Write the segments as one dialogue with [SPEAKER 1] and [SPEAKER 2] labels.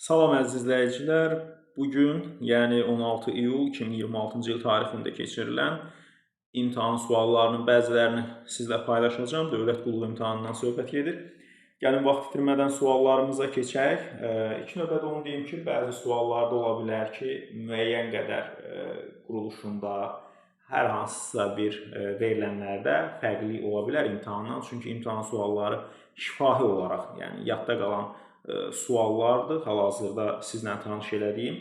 [SPEAKER 1] Salam əziz izləyicilər. Bugün, yəni 16 iyul 2026-cı il tarixində keçirilən imtahan suallarının bəzilərini sizlə paylaşacağım. Dövlət qulluğu imtahanından söhbət gedir. Gəlin vaxt itirmədən suallarımıza keçək. İlk növbədə onu deyim ki, bəzi suallarda ola bilər ki, müəyyən qədər quruluşunda hər hansısa bir verilənlərdə fərqlilik ola bilər imtahandan. Çünki imtahan sualları şifahi olaraq, yəni yadda qalan suallardır. Hal-hazırda sizlə tanış elədiyim.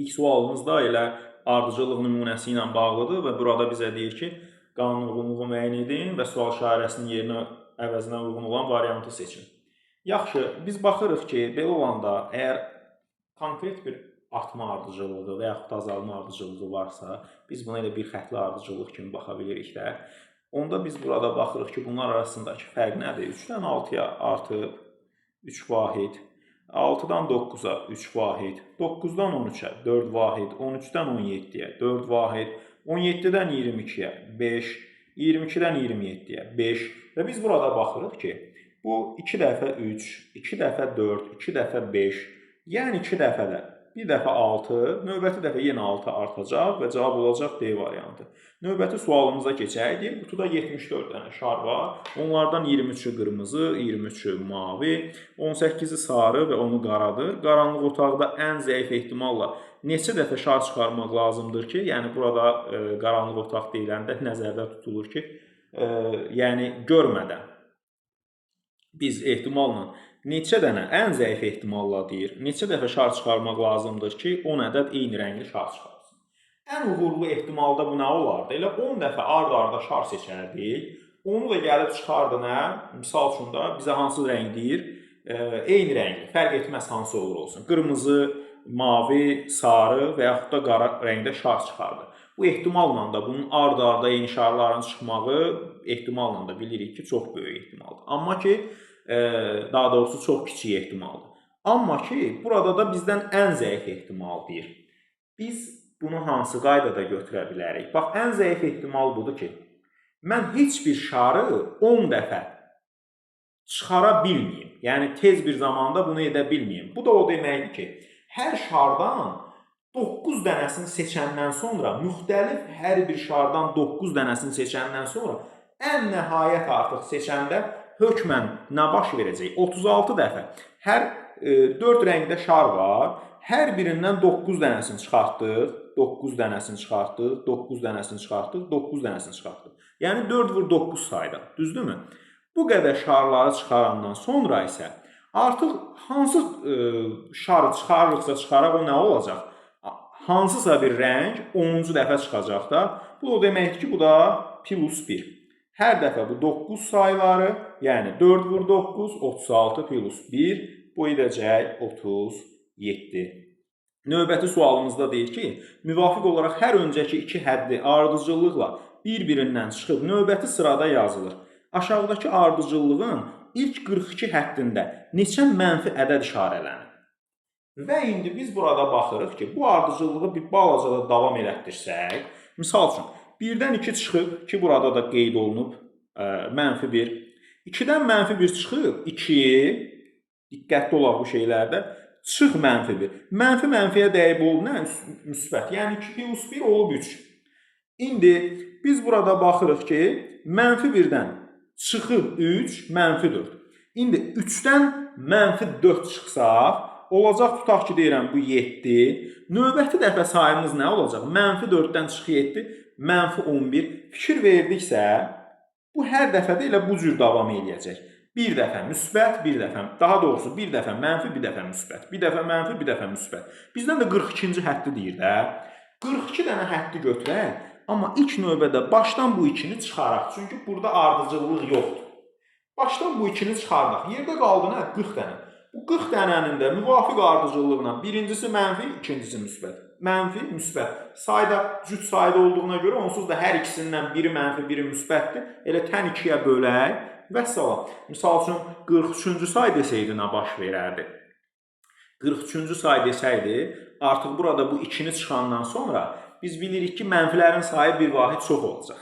[SPEAKER 1] İlk sualımız da elə ardıcıllıq nümunəsi ilə bağlıdır və burada bizə deyir ki, qanun uyğunluğu müəyyən edin və sual işarəsinin yerinə əvəzinə uyğun olan variantı seçin. Yaxşı, biz baxırıq ki, belə olanda əgər konkret bir artma ardıcıllığı və yaxud azalma ardıcıllığı varsa, biz buna elə bir xətli ardıcıllıq kimi baxa bilirik də. Onda biz burada baxırıq ki, bunlar arasındakı fərq nədir? 3-dən 6-ya artıb 3 vahid, 6-dan 9-a 3 vahid, 9-dan 13-ə 4 vahid, 13-dən 17-yə 4 vahid, 17-dən 22-yə 5, 22-dən 27-yə 5 və biz burada baxırıq ki, bu 2 dəfə 3, 2 dəfə 4, 2 dəfə 5, yəni 2 dəfə də, bir dəfə 6, növbəti dəfə yenə 6 artacaq və cavab olacaq D variantı. Növbəti sualımıza keçək. Deyək, qutuda 74 dənə şar var. Onlardan 23-ü qırmızı, 23-ü mavi, 18-i sarı və 10-u qaradır. Qaranlıq otaqda ən zəif ehtimalla neçə dəfə şar çıxarmaq lazımdır ki, yəni burada qaranlıq otaq deyiləndə nəzərdə tutulur ki, yəni görmədən biz ehtimalla neçə dənə ən zəif ehtimalla deyir, neçə dəfə şar çıxarmaq lazımdır ki, 10 ədəd eyni rəngli şar çıxarsın. Ən uğurlu ehtimalda bu nə olardı? Elə 10 dəfə ard-arda şar seçərdik. Onu da gəlib çıxardı nə? Misal üçün da bizə hansı rəng deyir? Eyni rəngli, fərq etməz hansı olur olsun. Qırmızı, mavi, sarı və yaxud da qara rəngdə şar çıxardı. Bu ehtimalla da bunun ard-arda eyni şarların çıxmağı ehtimalla da bilirik ki, çox böyük ehtimaldır. Amma ki, daha doğrusu çox kiçik ehtimaldır. Amma ki, burada da bizdən ən zəif ehtimal deyir. Biz bunu hansı qaydada götürə bilərik? Bax, ən zəif ehtimal budur ki, mən heç bir şarı 10 dəfə çıxara bilməyim. Yəni, tez bir zamanda bunu edə bilməyim. Bu da o deməkdir ki, hər şardan 9 dənəsini seçəndən sonra, müxtəlif hər bir şardan 9 dənəsini seçəndən sonra, ən nəhayət artıq seçəndə hökmən nə baş verəcək? 36 dəfə. Hər 4 rəngdə şar var. Hər birindən 9 dənəsini çıxartdıq, 9 dənəsini çıxartdıq, 9 dənəsini çıxartdıq, 9 dənəsini çıxartdıq. Yəni 4 vur 9 sayda. Düzdürmü? Bu qədər şarları çıxarandan sonra isə artıq hansı şarı çıxarırıqsa çıxaraq o nə olacaq? Hansısa bir rəng 10-cu dəfə çıxacaq da. Bu o deməkdir ki, bu da plus 1. Hər dəfə bu 9 sayıları, yəni 4 vur 9, 36 plus 1, bu edəcək 37. Növbəti sualımızda deyir ki, müvafiq olaraq hər öncəki iki həddi ardıcıllıqla bir-birindən çıxıb növbəti sırada yazılır. Aşağıdakı ardıcıllığın ilk 42 həddində neçə mənfi ədəd işarələnir? Və indi biz burada baxırıq ki, bu ardıcıllığı bir balaca da davam elətdirsək, misal üçün, 1-dən 2 çıxıb ki, burada da qeyd olunub mənfi 1. 2-dən mənfi 1 çıxıb 2, diqqətli olaq bu şeylərdə, çıx mənfi 1. Mənfi mənfiyə dəyib olub nə? Müsbət. Yəni 2 plus 1 olub 3. İndi biz burada baxırıq ki, mənfi 1-dən çıxıb 3, mənfi 4. İndi 3-dən mənfi 4 çıxsaq, olacaq tutaq ki, deyirəm bu 7. Növbəti dəfə sayımız nə olacaq? Mənfi 4-dən çıx 7, mənfi 11. Fikir verdiksə, bu hər dəfədə elə bu cür davam eləyəcək. Bir dəfə müsbət, bir dəfə, daha doğrusu bir dəfə mənfi, bir dəfə müsbət. Bir dəfə mənfi, bir dəfə müsbət. Bizdən də 42-ci həddi deyir də. 42 dənə həddi götürək, amma ilk növbədə başdan bu ikini çıxaraq. Çünki burada ardıcıllıq yoxdur. Başdan bu ikini çıxardaq. Yerdə qaldı nə? 40 dənə. Bu 40 dənənin də müvafiq ardıcıllıqla birincisi mənfi, ikincisi müsbət. Mənfi, müsbət. Sayda cüt sayda olduğuna görə onsuz da hər ikisindən biri mənfi, biri müsbətdir. Elə tən 2-yə bölək və salam. Misal üçün 43-cü say desəydi nə baş verərdi? 43-cü say desəydi, artıq burada bu 2-ni çıxandan sonra biz bilirik ki, mənfilərin sayı bir vahid çox olacaq.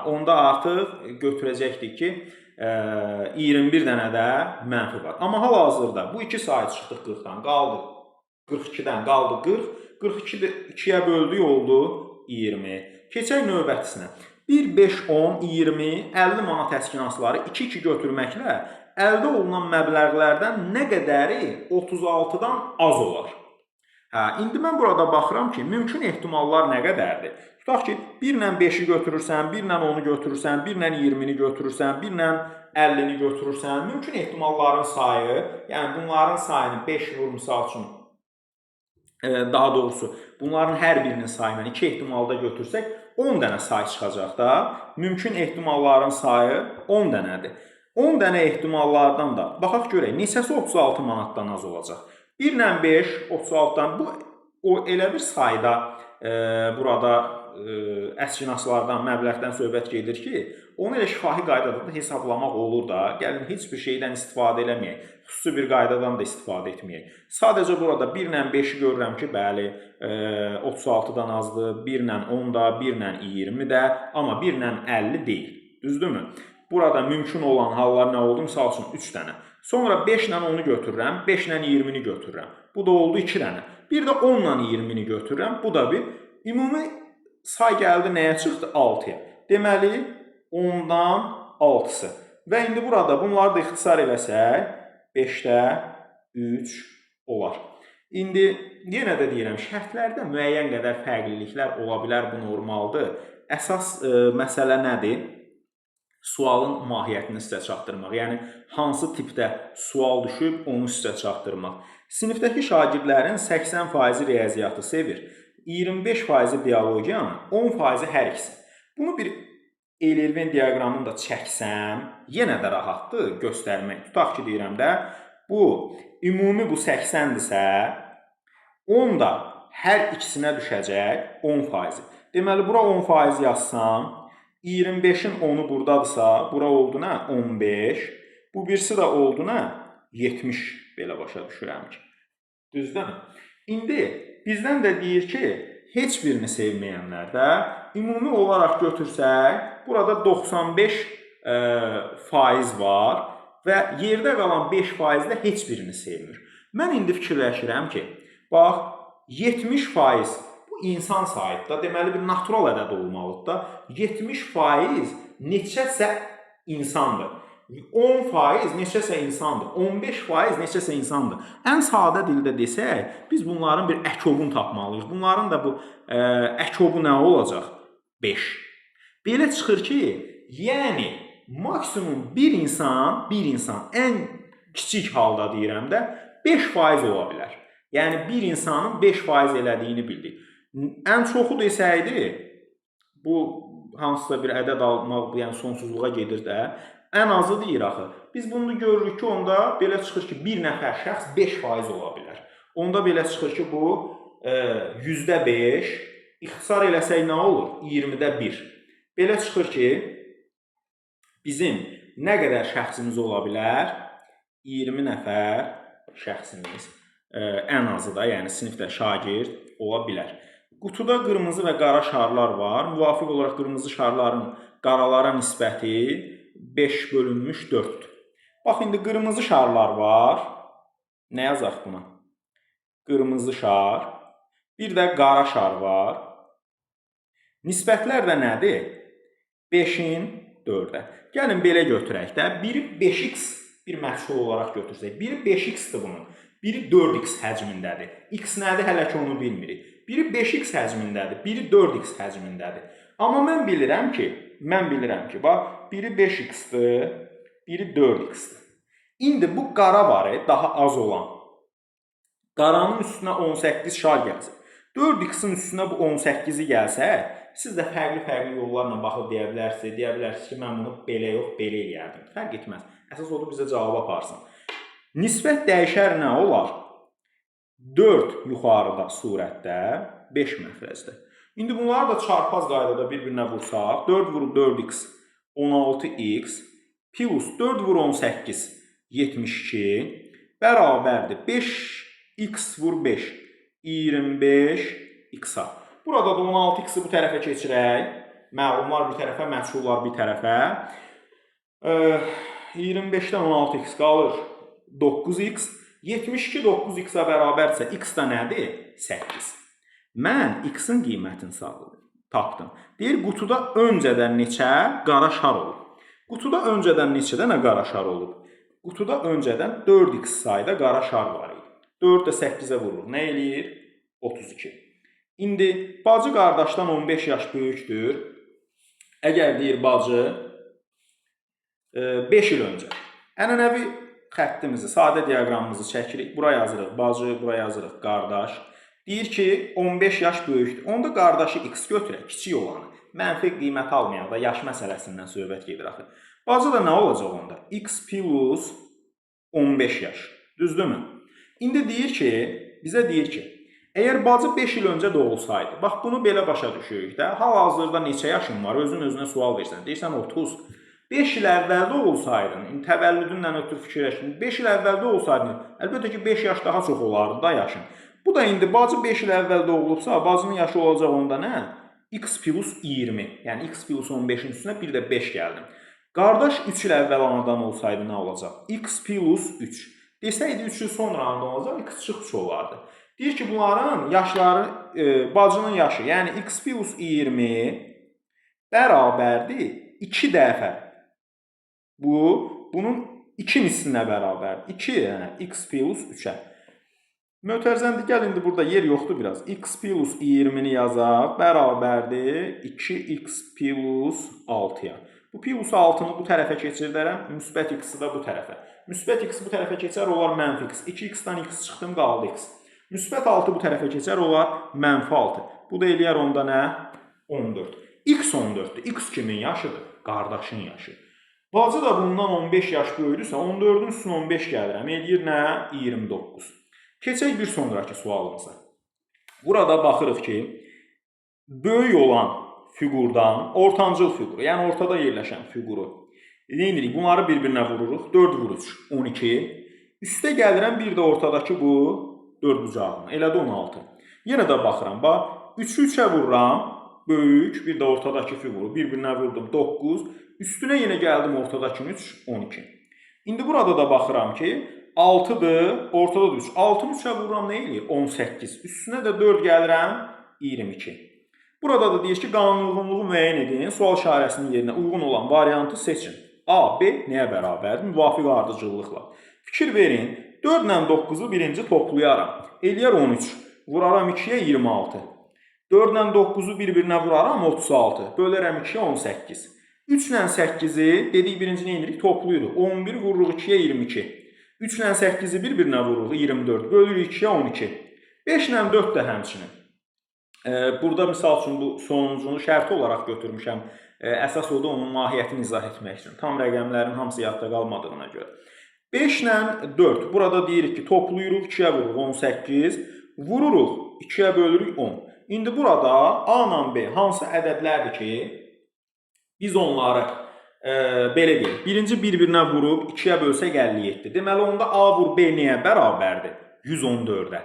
[SPEAKER 1] Onda artıq götürəcəkdik ki, 21 dənə də mənfi var. Amma hal-hazırda bu iki sayı çıxdıq 40-dan, qaldı 42-dən, qaldı 40. 42-də 2-yə böldük, oldu 20. Keçək növbətisinə. 1, 5, 10, 20, 50 manat əskinasları 2-2 götürməklə əldə olunan məbləğlərdən nə qədəri 36-dan az olar? İndi mən burada baxıram ki, mümkün ehtimallar nə qədərdir? Tutaq ki, 1 ilə 5-i götürürsən, 1 ilə 10-u götürürsən, 1 ilə 20-ni götürürsən, 1 ilə 50-ni götürürsən. Mümkün ehtimalların sayı, yəni bunların sayını 5 vur, misal üçün, daha doğrusu, bunların hər birinin sayını 2 ehtimalda götürsək, 10 dənə say çıxacaq da, mümkün ehtimalların sayı 10 dənədir. 10 dənə ehtimallardan da, baxaq görək, neçəsi 36 manatdan az olacaq? 1 ilə 5, 36-dan, bu elə bir sayda burada əskinaslardan, məbləğdən söhbət gedir ki, onu elə şifahi qaydada da hesablamaq olur da, gəlin heç bir şeydən istifadə eləməyək, xüsusi bir qaydadan da istifadə etməyək. Sadəcə burada 1 ilə 5-i görürəm ki, bəli, 36-dan azdır, 1 ilə 10 da, 1 ilə 20 də, amma 1 ilə 50 deyil, düzdürmü? Burada mümkün olan hallar nə oldu? Misal üçün 3 dənə. Sonra 5 ilə 10-u götürürəm, 5 ilə 20-ni götürürəm. Bu da oldu 2 dənə. Bir də 10 ilə 20-ni götürürəm, bu da bir. Ümumi say gəldi nəyə çıxdı? 6-ya. Deməli, 10-dan 6-sı. Və indi burada bunları da ixtisar eləsək, 5-də 3 olar. İndi yenə də deyirəm, şərtlərdə müəyyən qədər fərqliliklər ola bilər, bu normaldır. Əsas məsələ nədir? Sualın mahiyyətini sizə çatdırmaq. Yəni, hansı tipdə sual düşüb, onu sizə çatdırmaq. Sinifdəki şagirdlərin 80% riyaziyyatı sevir. 25% biologiyanı, 10% hər ikisi. Bunu bir Eylel-Venn diaqramını da çəksəm, yenə də rahatdır göstərmək. Tutaq ki, deyirəm də, bu, ümumi bu 80-dirsə, 10 da hər ikisinə düşəcək 10%. Deməli, bura 10% yazsam, 25-in 10-u buradadırsa, bura oldu nə? 15. Bu birisi də oldu nə? 70 belə başa düşürəm ki. Düzdürmü? İndi bizdən də deyir ki, heç birini sevməyənlər də ümumi olaraq götürsək, burada 95% var və yerdə qalan 5% də heç birini sevmir. Mən indi fikirləşirəm ki, bax, 70% insan sayıdır da, deməli bir natural ədəd olmalıdır da, 70% neçəsə insandır, 10% neçəsə insandır, 15% neçəsə insandır. Ən sadə dildə desək, biz bunların bir əkobunu tapmalıyıq. Bunların da bu əkobu nə olacaq? 5. Belə çıxır ki, yəni maksimum bir insan ən kiçik halda deyirəm də 5% ola bilər. Yəni bir insanın 5% elədiyini bildik. Ən çoxu desəydi, bu hansısa bir ədəd almaq, yəni sonsuzluğa gedir də, ən azı deyir axı. Biz bunu görürük ki, onda belə çıxır ki, bir nəfər şəxs 5% ola bilər. Onda belə çıxır ki, bu %5, ixtisar eləsək nə olur? 20-də 1. Belə çıxır ki, bizim nə qədər şəxsimiz ola bilər? 20 nəfər şəxsimiz ən azı da, yəni sinifdə şagird ola bilər. Qutuda qırmızı və qara şarlar var. Müvafiq olaraq qırmızı şarların qaralara nisbəti 5 bölünmüş 4-dür. Bax, indi qırmızı şarlar var. Nə yazaq buna? Qırmızı şar. Bir də qara şar var. Nisbətlər də nədir? 5-in 4-ə. Gəlin belə götürək də. Biri 5x bir məhsul olaraq götürsək. Biri 5x-dir bunun. Biri 4x həcmindədir. X nədir? Hələ ki onu bilmirik. Biri 5x həcmindədir, biri 4x həcmindədir. Amma mən bilirəm ki, bax, biri 5x-dir, biri 4x-dir. İndi bu qara var, daha az olan. Qaranın üstünə 18 şar gəlsin. 4x-in üstünə bu 18-i gəlsə, siz də fərqli yollarla baxıb deyə bilərsiniz ki, mən bunu belə yox, belə eləyərdim. Fərq etməz. Əsas odur bizə cavab aparsın. Nisbət dəyişər nə olar? 4 yuxarıda surətdə 5 məxrəcdə. İndi bunları da çarpaz qaydada bir-birinə vursaq, 4 vur 4x 16x plus 4 vur 18 72 bərabərdir 5x vur 5 25x-a. Burada da 16x-i bu tərəfə keçirək. Məlumlar bir tərəfə, məchullar bir tərəfə. 25-dən 16x qalır 9x. 72 9x-ə bərabərsə x də nədir? 8. Mən x-in qiymətini tapdım. Deyir, qutuda öncədən neçə qara şar olub? Qutuda öncədən neçə dənə qara şar olub? Qutuda öncədən 4x sayda qara şar var idi. 4 də 8-ə vurur. Nə eləyir? 32. İndi bacı qardaşdan 15 yaş böyükdür. Əgər deyir bacı 5 il öncə ənənəvi xəttimizi, sadə diaqramımızı çəkirik. Bura yazırıq bacı, bura yazırıq qardaş. Deyir ki 15 yaş böyükdür. Onda qardaşı x götürək, kiçik olanı. Mənfi qiymət almayaq da yaş məsələsindən söhbət gedir axı. Bacı da nə olacaq onda? X plus 15 yaş. Düzdürmü? İndi bizə deyir ki, əgər bacı 5 il öncə doğulsaydı, bax bunu belə başa düşürük də, hal-hazırda neçə yaşın var? Özün-özünə sual versən. Deyirsən 30. 5 il əvvəldə olsaydın, təvəllüdündən ötürü fikirləşdin, 5 il əvvəldə olsaydın, əlbəttə ki 5 yaş daha çox olardı da yaşın. Bu da indi bacı 5 il əvvəl doğulubsa, bacının yaşı olacaq onda nə? X plus 20. Yəni x plus 15-in üstünə bir də 5 gəldim. Qardaş 3 il əvvəl anadan olsaydı nə olacaq? X plus 3. Desəydi 3 il sonra anadan olacaq, x çıxış olardı. Deyir ki, bunların yaşları, bacının yaşı, yəni x plus 20 bərabərdir 2 dəfə. Bunun 2 mislinə bərabərdir. 2, yəni x plus 3-ə. Mötərizəndə gəl, indi burada yer yoxdur biraz. X plus 20-ni yazaq, bərabərdir 2x plus 6-ya. Bu plus 6-nı bu tərəfə keçirdərəm, müsbət x-i də bu tərəfə. Müsbət x bu tərəfə keçər, olar mənfi x. 2x-dan x çıxdım, qaldı x. Müsbət 6 bu tərəfə keçər, olar mənfi 6. Bu da eləyər onda nə? 14. X 14-dür. X kimin yaşıdır? Qardaşın yaşı. Bacı da bundan 15 yaş böyüdürsə, 14-ün üstünə 15 gəlirəm. Eləyir nə? 29. Keçək bir sonraki sualımıza. Burada baxırıq ki, böyük olan fiqurdan ortancıl fiquru, yəni ortada yerləşən fiquru neyinirik? Bunları bir-birinə vururuq. 4 vuruş 12. Üstə gəlirəm bir də ortadakı bu 4 bucağına. Elədi 16. Yenə də baxıram. Bax, 3-ü 3-ə vururam. Böyük, bir də ortadakı fiquru bir-birinə vurdum 9. Üstünə yenə gəldim ortadakı 3, 12. İndi burada da baxıram ki, 6-dır, ortada da 3. 6-nı 3-ə vururam, nə eləyir? 18. Üstünə də 4 gəlirəm, 22. Burada da deyir ki, qanun uyğunluğu müəyyən edin, sual işarəsinin yerinə uyğun olan variantı seçin. A, B nəyə bərabərdir? Müvafiq ardıcıllıqla. Fikir verin, 4 ilə 9-u birinci toplayaram. Eləyər 13. Vuraram 2-yə 26. 4 ilə 9-u bir-birinə vuraram 36. Bölərəm 2-yə 18. 3 ilə 8-i dedik birinci nə edirik? Toplayırıq. 11 vururuq 2-yə 22. 3 ilə 8-i bir-birinə vururuq 24. Bölürük 2-yə 12. 5 ilə 4 də həmçinin. Burada misal üçün bu sonuncunu şərti olaraq götürmüşəm. Əsas o da onun mahiyyətini izah etmək üçün. Tam rəqəmlərin hamısı yadda qalmadığına görə. 5 ilə 4. Burada deyirik ki, toplayırıq 2-yə vururuq 18. Vururuq 2-yə bölürük 10. İndi burada A ilə B hansı ədədlərdir ki, biz onları belə deyək. Birinci bir-birinə vurub 2-yə bölsək 57. Deməli, onda A vur B nəyə bərabərdir? 114-ə.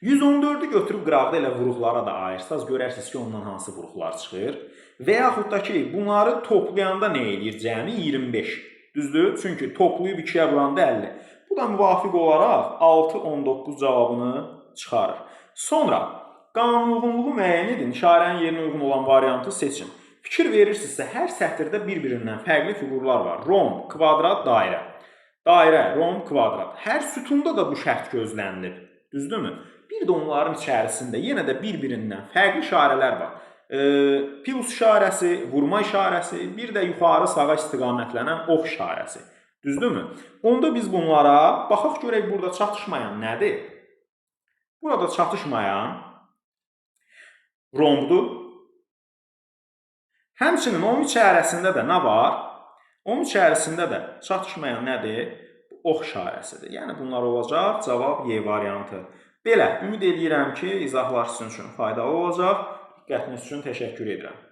[SPEAKER 1] 114-ü götürüb qıraqda elə vuruqlara da ayırsaz, görərsiniz ki, ondan hansı vuruqlar çıxır. Və yaxud da ki, bunları toplayanda nə eləyir? Cəmi 25. Düzdür? Çünki toplayıb 2-yə vuranda 50. Bu da müvafiq olaraq 6-19 cavabını çıxarır. Sonra, qanun uyğunluğu müəyyən edin, işarənin yerinə uyğun olan variantı seçin. Fikir verirsinizsə, hər sətirdə bir-birindən fərqli fiqurlar var. Romb, kvadrat, dairə. Dairə, romb, kvadrat. Hər sütunda da bu şərt gözlənilir. Düzdürmü? Bir də onların içərisində yenə də bir-birindən fərqli işarələr var. Plus işarəsi, vurma işarəsi, bir də yuxarı sağa istiqamətlənən ox işarəsi. Düzdürmü? Onda biz bunlara baxaq görək burada çatışmayan nədir? Burada çatışmayan rombdur. Həmçinin onun içərisində də nə var? Onun içərisində də çatışmayan nədir? Ox işarəsidir. Yəni bunlar olacaq. Cavab Y variantı. Belə, ümid edirəm ki, izahlar sizin üçün faydalı olacaq. Diqqətiniz üçün təşəkkür edirəm.